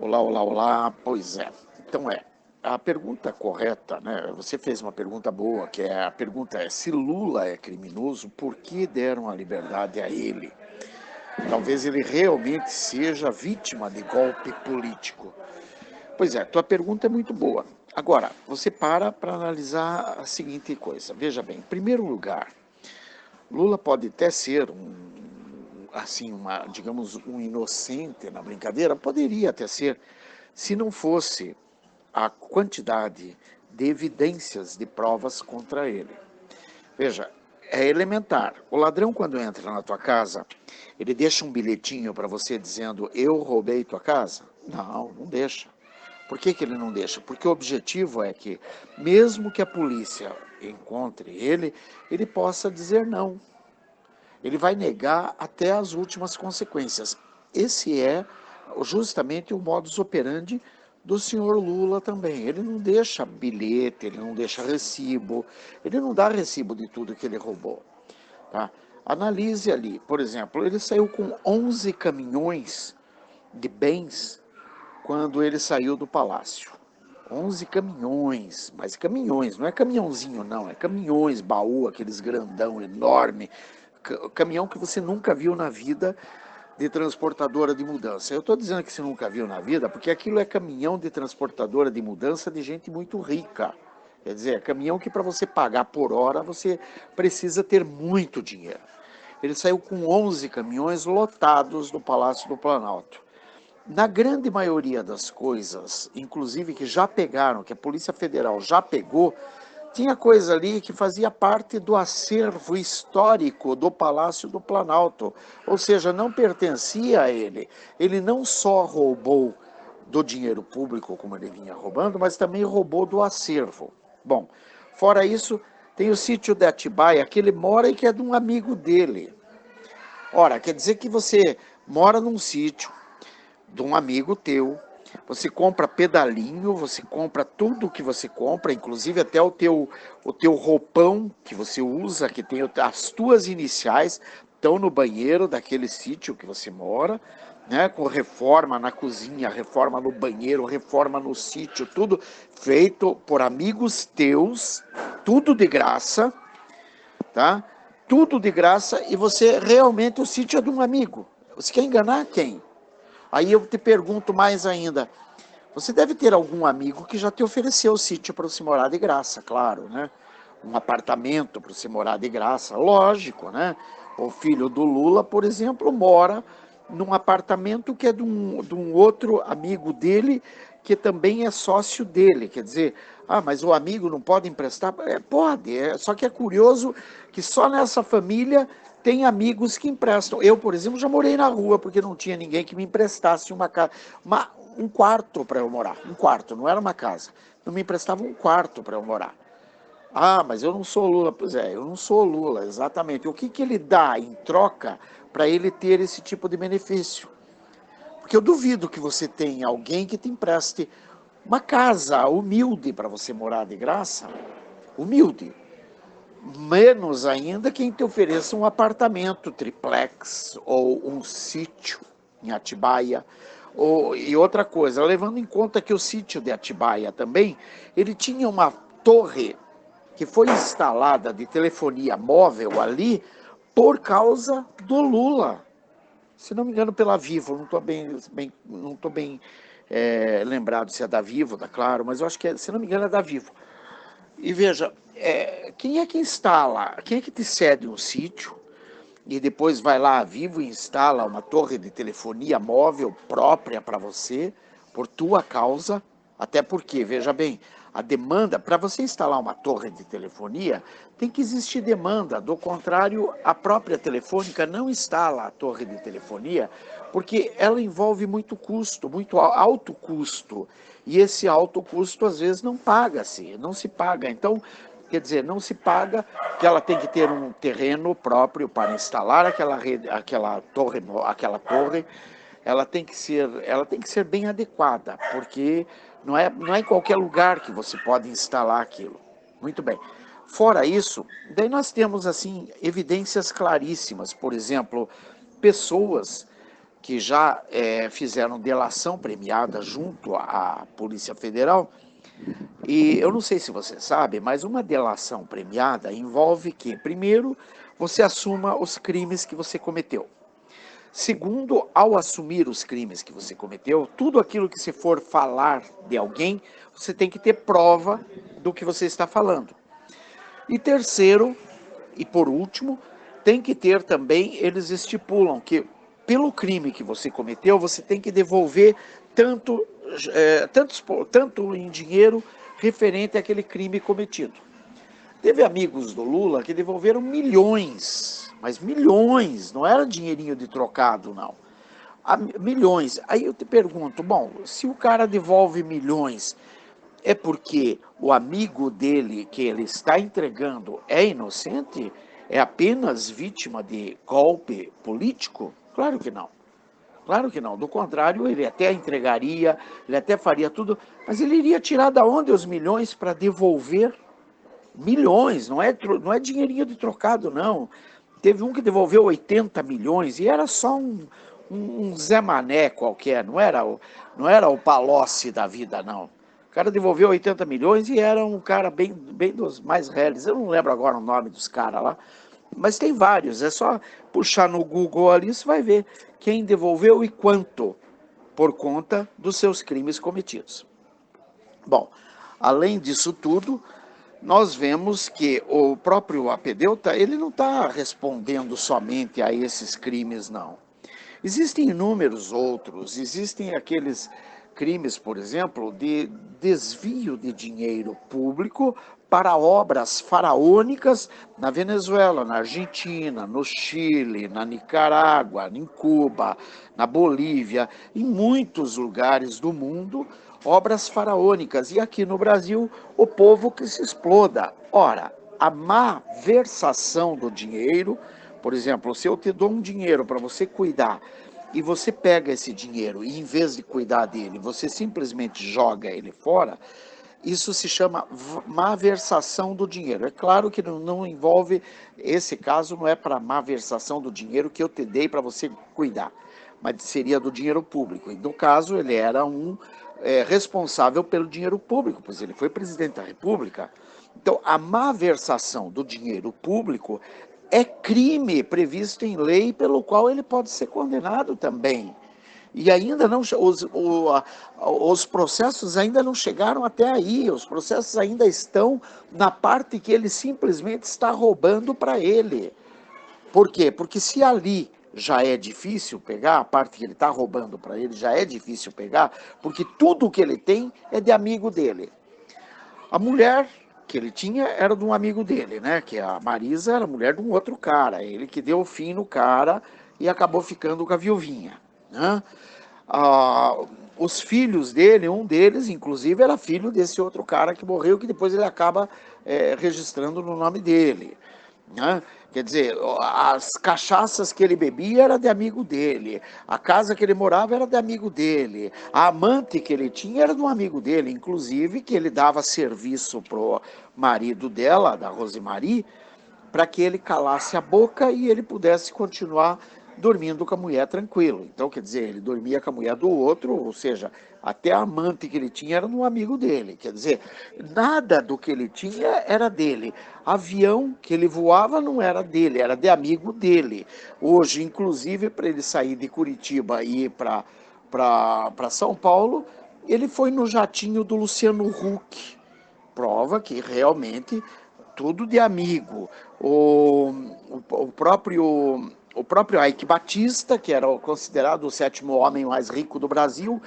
Olá, olá, olá. Pois é. Então a pergunta correta, né? Você fez uma pergunta boa, que é a pergunta é: se Lula é criminoso, por que deram a liberdade a ele? Talvez ele realmente seja vítima de golpe político. Pois é, tua pergunta é muito boa. Agora, você para analisar a seguinte coisa. Veja bem, em primeiro lugar, Lula pode até ser assim, digamos, um inocente na brincadeira, poderia até ser, se não fosse a quantidade de evidências de provas contra ele. Veja, é elementar. O ladrão, quando entra na tua casa, ele deixa um bilhetinho para você dizendo: eu roubei tua casa? Não, não deixa. Por que, que ele não deixa? Porque o objetivo é que, mesmo que a polícia encontre ele, ele possa dizer não. Ele vai negar até as últimas consequências. Esse é justamente o modus operandi do senhor Lula também. Ele não deixa bilhete, ele não deixa recibo, ele não dá recibo de tudo que ele roubou. Tá? Analise ali, por exemplo, ele saiu com 11 caminhões de bens quando ele saiu do palácio. 11 caminhões, mas caminhões, não é caminhãozinho não, é caminhões, baú, aqueles grandão, enorme, caminhão que você nunca viu na vida de transportadora de mudança. Eu estou dizendo que você nunca viu na vida, porque aquilo é caminhão de transportadora de mudança de gente muito rica. Quer dizer, é caminhão que para você pagar por hora, você precisa ter muito dinheiro. Ele saiu com 11 caminhões lotados do Palácio do Planalto. Na grande maioria das coisas, inclusive que já pegaram, que a Polícia Federal já pegou, tinha coisa ali que fazia parte do acervo histórico do Palácio do Planalto, ou seja, não pertencia a ele. Ele não só roubou do dinheiro público, como ele vinha roubando, mas também roubou do acervo. Bom, fora isso, tem o sítio de Atibaia, que ele mora e que é de um amigo dele. Ora, quer dizer que você mora num sítio de um amigo teu, você compra pedalinho, você compra tudo que você compra, inclusive até o teu roupão que você usa, que tem as tuas iniciais, estão no banheiro daquele sítio que você mora, né, com reforma na cozinha, reforma no banheiro, reforma no sítio, tudo feito por amigos teus, tudo de graça, tá? Tudo de graça e você realmente o sítio é de um amigo. Você quer enganar quem? Aí eu te pergunto mais ainda, você deve ter algum amigo que já te ofereceu o sítio para você morar de graça, claro, né? Um apartamento para você morar de graça, lógico, né? O filho do Lula, por exemplo, mora num apartamento que é de um outro amigo dele, que também é sócio dele. Quer dizer, mas o amigo não pode emprestar? Pode, só que é curioso que só nessa família tem amigos que emprestam. Eu, por exemplo, já morei na rua porque não tinha ninguém que me emprestasse uma casa, um quarto para eu morar. Um quarto, não era uma casa. Não me emprestava um quarto para eu morar. Mas eu não sou Lula. Pois é, eu não sou Lula, exatamente. O que ele dá em troca para ele ter esse tipo de benefício? Porque eu duvido que você tenha alguém que te empreste uma casa humilde para você morar de graça. Humilde. Menos ainda quem te ofereça um apartamento triplex ou um sítio em Atibaia. E outra coisa, levando em conta que o sítio de Atibaia também, ele tinha uma torre que foi instalada de telefonia móvel ali por causa do Lula. Se não me engano, pela Vivo, não estou não tô bem lembrado se é da Vivo, da Claro, mas eu acho que, se não me engano, é da Vivo. E veja, quem é que instala, quem é que te cede um sítio e depois vai lá a Vivo e instala uma torre de telefonia móvel própria para você, por tua causa? Até porque, veja bem, a demanda, para você instalar uma torre de telefonia, tem que existir demanda, do contrário, a própria telefônica não instala a torre de telefonia, porque ela envolve muito custo, muito alto custo, e esse alto custo às vezes não paga-se, não se paga. Então, quer dizer, não se paga, que ela tem que ter um terreno próprio para instalar aquela torre, ela tem que ser bem adequada, porque não é em qualquer lugar que você pode instalar aquilo. Muito bem. Fora isso, daí nós temos assim evidências claríssimas, por exemplo, pessoas que já fizeram delação premiada junto à Polícia Federal. E eu não sei se você sabe, mas uma delação premiada envolve que, primeiro, você assuma os crimes que você cometeu. Segundo, ao assumir os crimes que você cometeu, tudo aquilo que você for falar de alguém, você tem que ter prova do que você está falando. E terceiro, e por último, tem que ter também, eles estipulam que pelo crime que você cometeu, você tem que devolver tanto em dinheiro referente àquele crime cometido. Teve amigos do Lula que devolveram milhões, mas milhões, não era dinheirinho de trocado, não. Milhões. Aí eu te pergunto, bom, se o cara devolve milhões, é porque o amigo dele que ele está entregando é inocente? É apenas vítima de golpe político? Claro que não. Claro que não. Do contrário, ele até entregaria, ele até faria tudo, mas ele iria tirar da onde os milhões para devolver? Milhões, não é dinheirinho de trocado, não. Teve um que devolveu 80 milhões e era só um Zé Mané qualquer, não era o Palocci da vida, não. O cara devolveu 80 milhões e era um cara bem dos mais reles. Eu não lembro agora o nome dos caras lá, mas tem vários. É só puxar no Google ali, você vai ver quem devolveu e quanto por conta dos seus crimes cometidos. Bom, além disso tudo, nós vemos que o próprio apedeuta, ele não está respondendo somente a esses crimes, não. Existem inúmeros outros, existem aqueles crimes, por exemplo, de desvio de dinheiro público para obras faraônicas na Venezuela, na Argentina, no Chile, na Nicarágua, em Cuba, na Bolívia, em muitos lugares do mundo, obras faraônicas. E aqui no Brasil, o povo que se exploda. Ora, a má versação do dinheiro, por exemplo, se eu te dou um dinheiro para você cuidar e você pega esse dinheiro e em vez de cuidar dele, você simplesmente joga ele fora, isso se chama má versação do dinheiro. É claro que não envolve, esse caso não é para má versação do dinheiro que eu te dei para você cuidar, mas seria do dinheiro público. E no caso, ele era um responsável pelo dinheiro público, pois ele foi presidente da República. Então, a má versação do dinheiro público é crime previsto em lei pelo qual ele pode ser condenado também. E ainda não, os processos ainda não chegaram até aí, os processos ainda estão na parte que ele simplesmente está roubando para ele. Por quê? Porque se ali já é difícil pegar, a parte que ele está roubando para ele já é difícil pegar, porque tudo que ele tem é de amigo dele. A mulher que ele tinha era de um amigo dele, né? Que a Marisa era mulher de um outro cara, ele que deu o fim no cara e acabou ficando com a viuvinha, né? Ah, os filhos dele, um deles, inclusive, era filho desse outro cara que morreu, que depois ele acaba registrando no nome dele, né? Quer dizer, as cachaças que ele bebia era de amigo dele, a casa que ele morava era de amigo dele, a amante que ele tinha era de um amigo dele, inclusive que ele dava serviço pro marido dela, da Rosemarie, para que ele calasse a boca e ele pudesse continuar dormindo com a mulher tranquilo. Então, quer dizer, ele dormia com a mulher do outro, ou seja, até a amante que ele tinha era um amigo dele. Quer dizer, nada do que ele tinha era dele. Avião que ele voava não era dele, era de amigo dele. Hoje, inclusive, para ele sair de Curitiba e ir para São Paulo, ele foi no jatinho do Luciano Huck. Prova que realmente tudo de amigo. O próprio Ike Batista, que era considerado o sétimo homem mais rico do Brasil,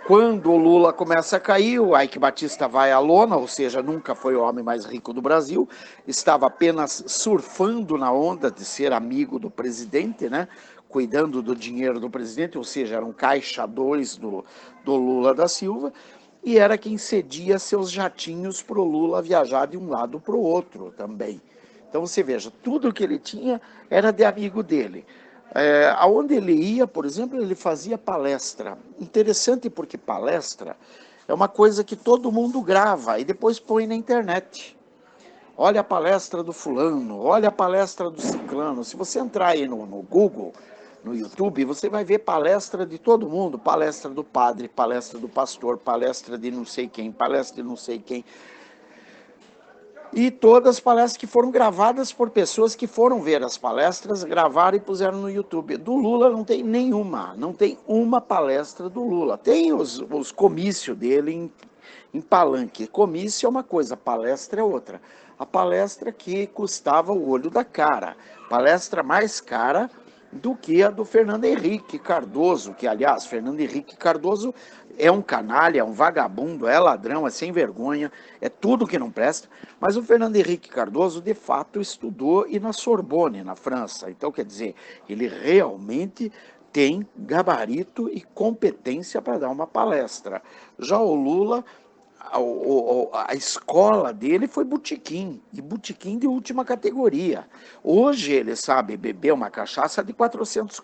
quando o Lula começa a cair, o Ike Batista vai à lona, ou seja, nunca foi o homem mais rico do Brasil, estava apenas surfando na onda de ser amigo do presidente, né? Cuidando do dinheiro do presidente, ou seja, era um caixa 2 do Lula da Silva, e era quem cedia seus jatinhos para o Lula viajar de um lado para o outro também. Então você veja, tudo que ele tinha era de amigo dele. Aonde ele ia, por exemplo, ele fazia palestra. Interessante porque palestra é uma coisa que todo mundo grava e depois põe na internet. Olha a palestra do fulano, olha a palestra do ciclano. Se você entrar aí no Google, no YouTube, você vai ver palestra de todo mundo, palestra do padre, palestra do pastor, palestra de não sei quem, palestra de não sei quem. E todas as palestras que foram gravadas por pessoas que foram ver as palestras, gravaram e puseram no YouTube. Do Lula não tem nenhuma, não tem uma palestra do Lula. Tem os comícios dele em palanque. Comício é uma coisa, palestra é outra. A palestra que custava o olho da cara. Palestra mais cara do que a do Fernando Henrique Cardoso, que, aliás, Fernando Henrique Cardoso é um canalha, é um vagabundo, é ladrão, é sem vergonha, é tudo que não presta. Mas o Fernando Henrique Cardoso, de fato, estudou e na Sorbonne, na França. Então, quer dizer, ele realmente tem gabarito e competência para dar uma palestra. Já o Lula, a escola dele foi botequim, e botequim de última categoria. Hoje ele sabe beber uma cachaça de R$ 400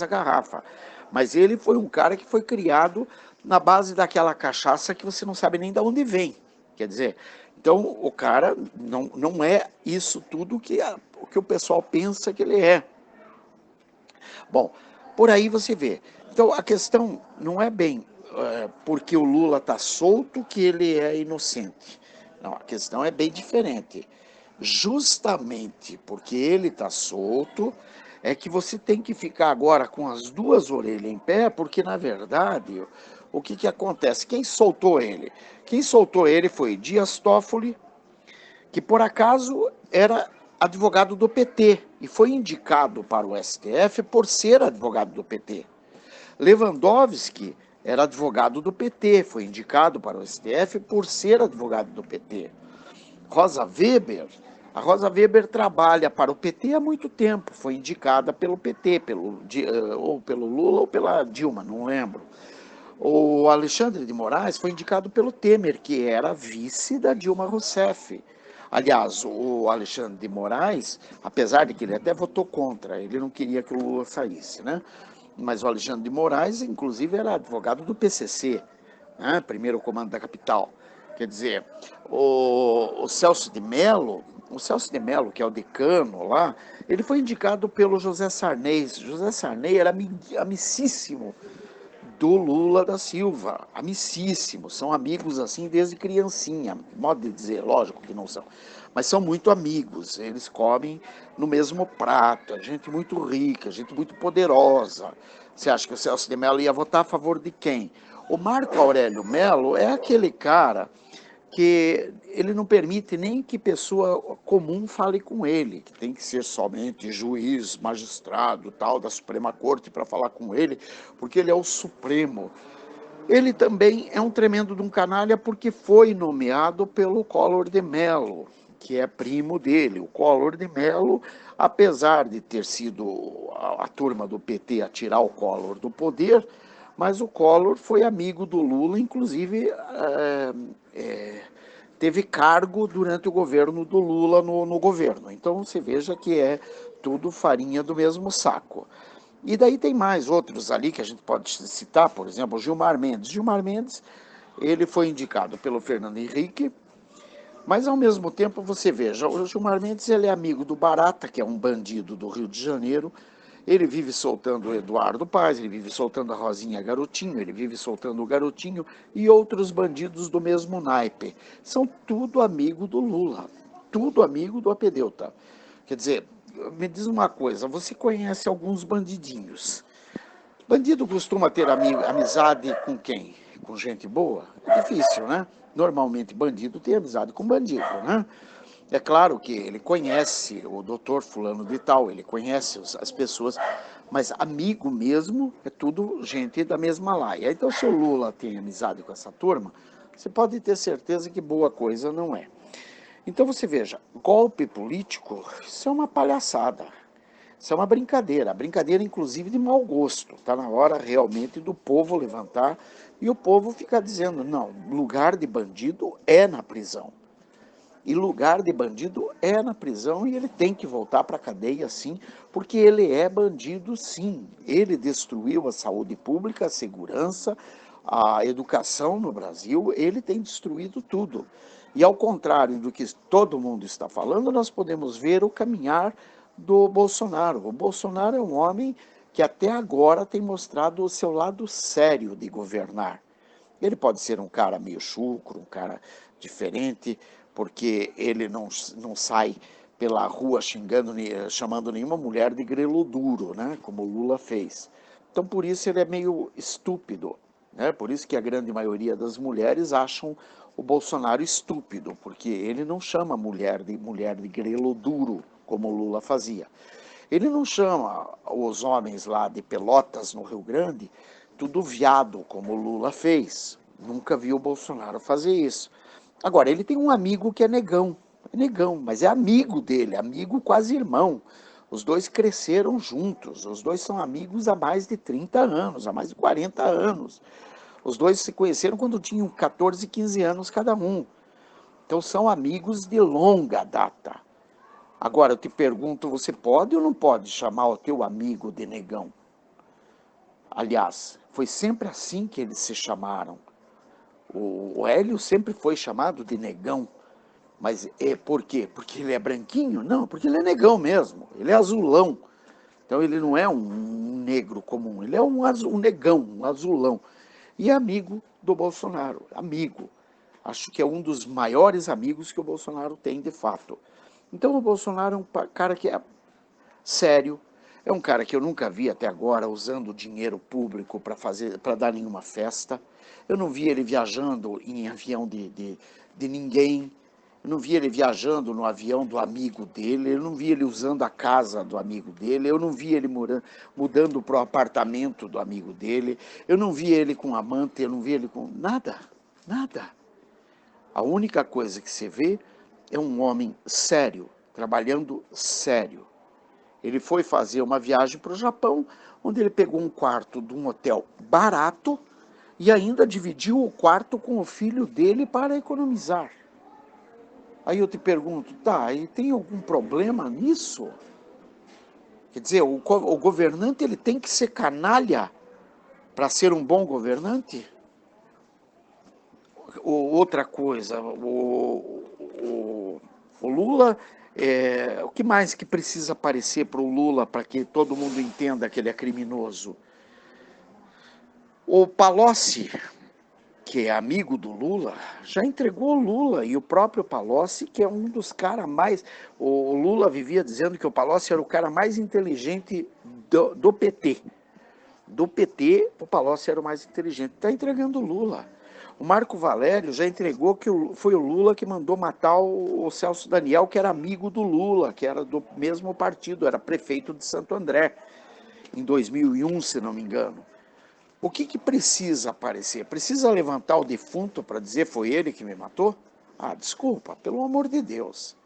a garrafa, mas ele foi um cara que foi criado na base daquela cachaça que você não sabe nem de onde vem. Quer dizer, então o cara não é isso tudo que o pessoal pensa que ele é. Bom, por aí você vê. Então a questão não é bem porque o Lula está solto que ele é inocente. Não, a questão é bem diferente. Justamente porque ele está solto, é que você tem que ficar agora com as duas orelhas em pé, porque na verdade, o que acontece? Quem soltou ele? Quem soltou ele foi Dias Toffoli, que por acaso era advogado do PT e foi indicado para o STF por ser advogado do PT. Lewandowski era advogado do PT, foi indicado para o STF por ser advogado do PT. A Rosa Weber trabalha para o PT há muito tempo, foi indicada pelo PT, ou pelo Lula ou pela Dilma, não lembro. O Alexandre de Moraes foi indicado pelo Temer, que era vice da Dilma Rousseff. Aliás, o Alexandre de Moraes, apesar de que ele até votou contra, ele não queria que o Lula saísse, né? Mas o Alexandre de Moraes, inclusive, era advogado do PCC, né? Primeiro Comando da Capital. Quer dizer, o Celso de Mello, que é o decano lá, ele foi indicado pelo José Sarney. José Sarney era amicíssimo do Lula da Silva, amicíssimo, são amigos assim desde criancinha, modo de dizer, lógico que não são, mas são muito amigos, eles comem no mesmo prato, é gente muito rica, gente muito poderosa. Você acha que o Celso de Mello ia votar a favor de quem? O Marco Aurélio Mello é aquele cara que ele não permite nem que pessoa comum fale com ele, que tem que ser somente juiz, magistrado, tal, da Suprema Corte para falar com ele, porque ele é o Supremo. Ele também é um tremendo de um canalha porque foi nomeado pelo Collor de Mello, que é primo dele. O Collor de Mello, apesar de ter sido a turma do PT a tirar o Collor do poder, mas o Collor foi amigo do Lula, inclusive teve cargo durante o governo do Lula no governo. Então você veja que é tudo farinha do mesmo saco. E daí tem mais outros ali que a gente pode citar, por exemplo, Gilmar Mendes. Gilmar Mendes, ele foi indicado pelo Fernando Henrique, mas ao mesmo tempo você veja, o Gilmar Mendes ele é amigo do Barata, que é um bandido do Rio de Janeiro, ele vive soltando o Eduardo Paes, ele vive soltando a Rosinha Garotinho, ele vive soltando o Garotinho e outros bandidos do mesmo naipe. São tudo amigo do Lula, tudo amigo do Apedeuta. Quer dizer, me diz uma coisa, você conhece alguns bandidinhos. Bandido costuma ter amizade com quem? Com gente boa? É difícil, né? Normalmente bandido tem amizade com bandido, né? É claro que ele conhece o doutor fulano de tal, ele conhece as pessoas, mas amigo mesmo é tudo gente da mesma laia. Então, se o Lula tem amizade com essa turma, você pode ter certeza que boa coisa não é. Então você veja, golpe político, isso é uma palhaçada. Isso é uma brincadeira inclusive de mau gosto. Está na hora realmente do povo levantar e o povo ficar dizendo, não, lugar de bandido é na prisão. E lugar de bandido é na prisão e ele tem que voltar para a cadeia sim, porque ele é bandido sim. Ele destruiu a saúde pública, a segurança, a educação no Brasil, ele tem destruído tudo. E ao contrário do que todo mundo está falando, nós podemos ver o caminhar do Bolsonaro. O Bolsonaro é um homem que até agora tem mostrado o seu lado sério de governar. Ele pode ser um cara meio chucro, um cara diferente, porque ele não sai pela rua xingando, chamando nenhuma mulher de grelo duro, né, como o Lula fez. Então, por isso ele é meio estúpido, né? Por isso que a grande maioria das mulheres acham o Bolsonaro estúpido, porque ele não chama mulher de grelo duro, como o Lula fazia. Ele não chama os homens lá de Pelotas, no Rio Grande, tudo viado, como o Lula fez. Nunca vi o Bolsonaro fazer isso. Agora, ele tem um amigo que é negão, mas é amigo dele, amigo quase irmão. Os dois cresceram juntos, os dois são amigos há mais de 30 anos, há mais de 40 anos. Os dois se conheceram quando tinham 14 e 15 anos cada um. Então são amigos de longa data. Agora eu te pergunto, você pode ou não pode chamar o teu amigo de negão? Aliás, foi sempre assim que eles se chamaram. O Hélio sempre foi chamado de negão. Mas por quê? Porque ele é branquinho? Não, porque ele é negão mesmo. Ele é azulão. Então ele não é um negro comum, ele é um negão, um azulão. E é amigo do Bolsonaro, amigo. Acho que é um dos maiores amigos que o Bolsonaro tem, de fato. Então o Bolsonaro é um cara que é sério, é um cara que eu nunca vi até agora usando dinheiro público para dar nenhuma festa. Eu não vi ele viajando em avião de ninguém. Eu não vi ele viajando no avião do amigo dele, eu não vi ele usando a casa do amigo dele, eu não vi ele mudando para o apartamento do amigo dele, eu não vi ele com amante, eu não vi ele com nada, nada. A única coisa que se vê é um homem sério, trabalhando sério. Ele foi fazer uma viagem para o Japão, onde ele pegou um quarto de um hotel barato e ainda dividiu o quarto com o filho dele para economizar. Aí eu te pergunto, tá, e tem algum problema nisso? Quer dizer, o governante ele tem que ser canalha para ser um bom governante? Outra coisa, o Lula, o que mais que precisa aparecer para o Lula para que todo mundo entenda que ele é criminoso? O Palocci, que é amigo do Lula, já entregou o Lula, e o próprio Palocci, que é um dos caras mais... O Lula vivia dizendo que o Palocci era o cara mais inteligente do PT. Do PT, o Palocci era o mais inteligente. Está entregando o Lula. O Marco Valério já entregou que foi o Lula que mandou matar o Celso Daniel, que era amigo do Lula, que era do mesmo partido, era prefeito de Santo André, em 2001, se não me engano. O que precisa aparecer? Precisa levantar o defunto para dizer foi ele que me matou? Ah, desculpa, pelo amor de Deus.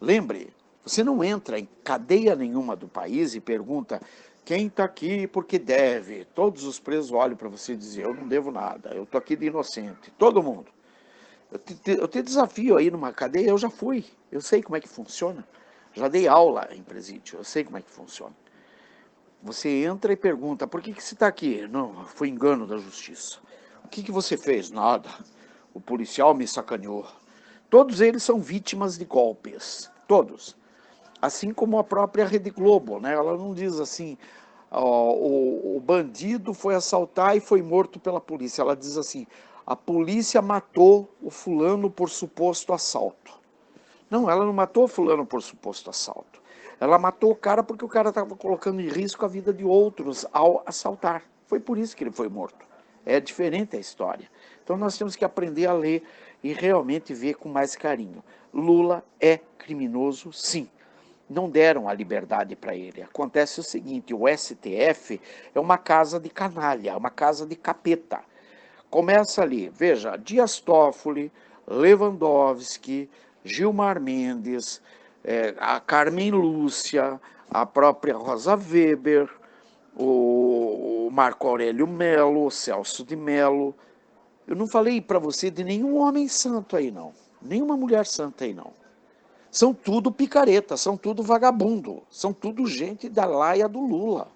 Lembre, você não entra em cadeia nenhuma do país e pergunta quem está aqui porque deve. Todos os presos olham para você e dizem eu não devo nada, eu estou aqui de inocente. Todo mundo. Eu te desafio aí numa cadeia, eu já fui. Eu sei como é que funciona. Já dei aula em presídio, eu sei como é que funciona. Você entra e pergunta, por que você está aqui? Não, foi engano da justiça. O que você fez? Nada. O policial me sacaneou. Todos eles são vítimas de golpes. Todos. Assim como a própria Rede Globo, né? Ela não diz assim, o bandido foi assaltar e foi morto pela polícia. Ela diz assim, a polícia matou o fulano por suposto assalto. Não, ela não matou o fulano por suposto assalto. Ela matou o cara porque o cara estava colocando em risco a vida de outros ao assaltar. Foi por isso que ele foi morto. É diferente a história. Então nós temos que aprender a ler e realmente ver com mais carinho. Lula é criminoso, sim. Não deram a liberdade para ele. Acontece o seguinte, o STF é uma casa de canalha, uma casa de capeta. Começa ali, veja, Dias Toffoli, Lewandowski, Gilmar Mendes, a Carmen Lúcia, a própria Rosa Weber, o Marco Aurélio Melo, o Celso de Mello. Eu não falei para você de nenhum homem santo aí, não. Nenhuma mulher santa aí, não. São tudo picareta, são tudo vagabundo, são tudo gente da laia do Lula.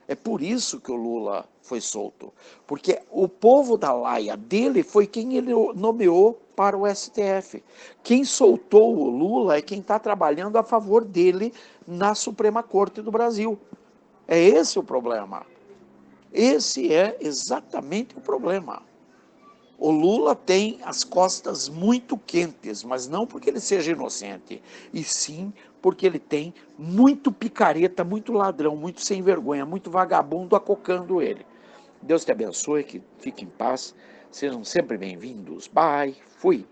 É por isso que o Lula foi solto, porque o povo da laia dele foi quem ele nomeou para o STF. Quem soltou o Lula é quem está trabalhando a favor dele na Suprema Corte do Brasil. É esse o problema. Esse é exatamente o problema. O Lula tem as costas muito quentes, mas não porque ele seja inocente, e sim porque ele tem muito picareta, muito ladrão, muito sem vergonha, muito vagabundo acocando ele. Deus te abençoe, que fique em paz, sejam sempre bem-vindos. Bye, fui.